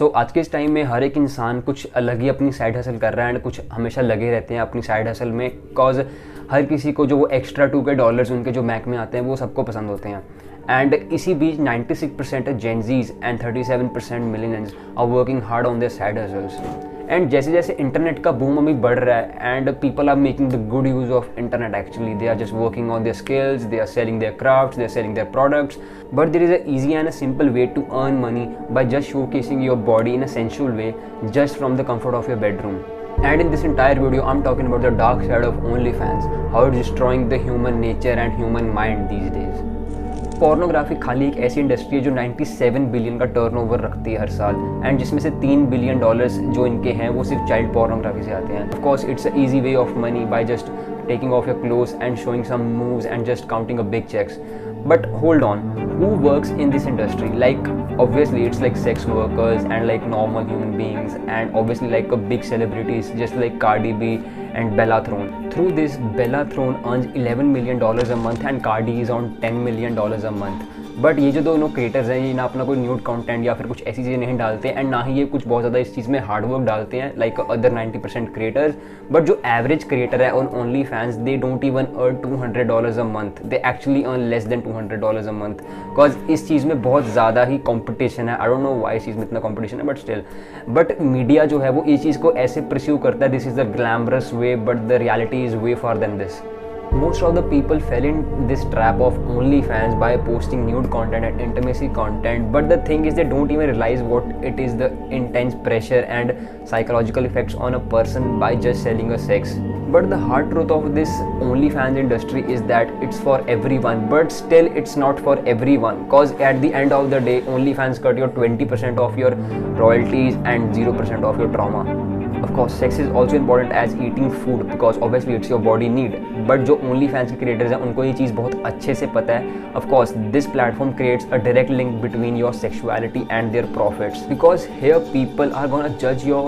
आज के इस टाइम में हर एक इंसान कुछ अलग ही अपनी साइड हसल कर रहा है एंड कुछ हमेशा लगे रहते हैं अपनी साइड हसल में। कॉज हर किसी को जो वो एक्स्ट्रा 2 के डॉलर्स उनके जो बैंक में आते हैं वो सबको पसंद होते हैं। एंड इसी बीच 96% Gen Zs and 37% millennials are working hard on their side hustles. And जैसे जैसे इंटरनेट का बूम अभी बढ़ रहा है and people are making the good use of internet. Actually they are just working on their skills, they are selling their crafts, they are selling their products, but there is a easy and a simple way to earn money by just showcasing your body in a sensual way just from the comfort of your bedroom. And in this entire video I'm talking about the dark side of OnlyFans, how it's destroying the human nature and human mind these days. Pornography खाली एक ऐसी industry है जो 97 billion का turnover रखती है हर साल and जिसमें से 3 बिलियन डॉलर्स जो इनके हैं वो सिर्फ चाइल्ड पोर्नोग्राफी से आते हैं। Of course it's a easy way of money by just taking off your clothes and showing some moves and just counting a big checks. But hold on, who works in this industry? Like obviously it's like sex workers and like normal human beings and obviously like a big celebrities just like Cardi B and Bella Thorne. Through this, Bella Thorne earns $11 million a month and Cardi is on $10 million a month. But ये जो दोनों creators हैं ये ना अपना कोई nude content या फिर कुछ ऐसी चीज़ें नहीं डालते एंड ना ही ये कुछ बहुत ज़्यादा इस चीज़ में हार्डवर्क डालते हैं लाइक अदर 90% क्रिएटर्स। बट जो एवरेज क्रिएटर है on only fans they don't even earn $200 a month, they actually earn less than $200 a month. Because इस चीज़ में बहुत ज़्यादा ही कॉम्पिटिशन है। आई डोंट नो वाई इस चीज़ में इतना कॉम्पिटिशन है बट स्टिल। बट मीडिया जो है वो इस चीज़ को ऐसे परस्यू करता है, this is the glamorous way but the reality is way for than this. Most of the people fell in this trap of OnlyFans by posting nude content and intimacy content, but the thing is they don't even realize what it is, the intense pressure and psychological effects on a person by just selling a sex. But the hard truth of this OnlyFans industry is that it's for everyone, but still it's not for everyone, cause at the end of the day OnlyFans cut your 20% of your royalties and 0% of your trauma. Of course, sex is also important as eating food because obviously it's your body need. But जो OnlyFans के creators हैं उनको ये चीज़ बहुत अच्छे से पता है. Of course, this platform creates a direct link between your sexuality and their profits because here people are gonna judge your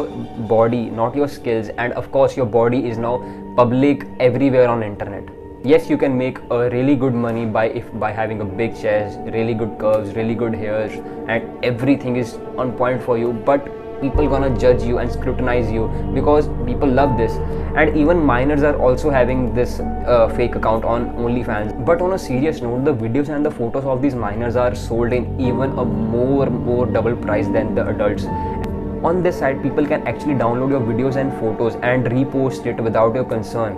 body, not your skills. And of course, your body is now public everywhere on internet. Yes, you can make a really good money by having a big chest, really good curves, really good hairs, and everything is on point for you. But people gonna judge you and scrutinize you because people love this. And even minors are also having this fake account on OnlyFans. But on a serious note, the videos and the photos of these minors are sold in even a more double price than the adults. On this site, people can actually download your videos and photos and repost it without your consent.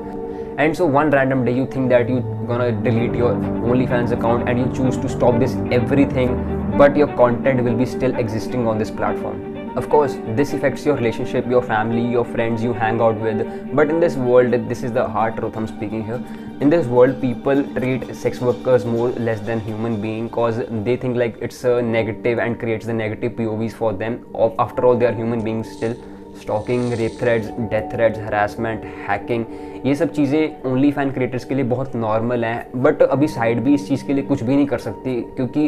And so one random day you think that you're gonna delete your OnlyFans account and you choose to stop this everything, but your content will be still existing on this platform. Of course, this affects your relationship, your family, your friends you hang out with. But in this world, this is the hard truth I'm speaking here. In this world, people treat sex workers more less than human beings cause they think like it's a negative and creates the negative POVs for them. After all, they are human beings still. Stalking, rape threats, death threats, harassment, hacking, ये सब चीज़ें only fan creators के लिए बहुत normal हैं। But अभी side भी इस चीज़ के लिए कुछ भी नहीं कर सकती क्योंकि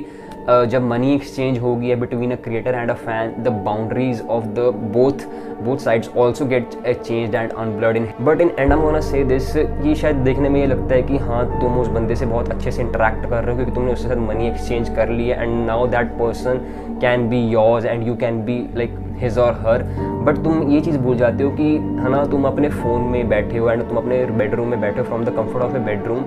जब मनी एक्सचेंज होगी है between a creator and a fan, the boundaries of the both sides also get changed and unblurred in. But in end I want to say this, ये शायद देखने में ये लगता है कि हाँ तुम उस बंदे से बहुत अच्छे से इंटरेक्ट कर रहे हो क्योंकि तुमने उसके साथ मनी एक्सचेंज कर ली है and now that person can be yours and you can be like his और हर. बट तुम ये चीज़ भूल जाते हो कि है ना तुम अपने फ़ोन में बैठे हो एंड तुम अपने बेडरूम में बैठे हो from the comfort of A bedroom.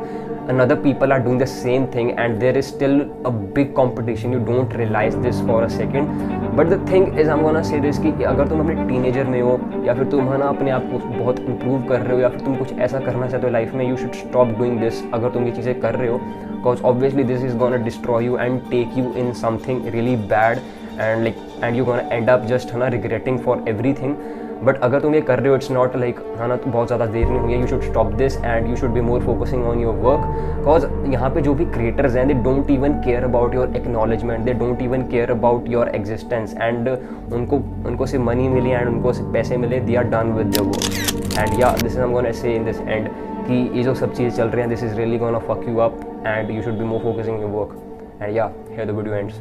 Another people are doing the same thing and there is still a big competition. You don't realize this for a second. But the thing is I'm gonna say this कि अगर तुम अपने teenager में हो या फिर तुम है ना अपने आप को बहुत इम्प्रूव कर रहे हो या फिर तुम कुछ ऐसा करना चाहते हो लाइफ में, you should stop doing this. अगर तुम ये चीज़ें कर रहे हो because obviously this is gonna destroy you and take you in something really bad and you're gonna end up just है ना regretting for everything. बट अगर तुम ये कर रहे हो इट्स नॉट लाइक है ना बहुत ज़्यादा देर नहीं हुई है, you should stop this and you should be more focusing on your work. Because यहाँ पे जो भी क्रिएटर्स हैं they don't even care about your acknowledgement, they don't even care about your existence and उनको से मनी मिले and उनको से पैसे मिले, they are done with their work. And yeah this is I am gonna say in this and कि ये जो सब चीज़ें चल रही हैं this is really gonna fuck you up and you should be more focusing your work. And या here the video ends.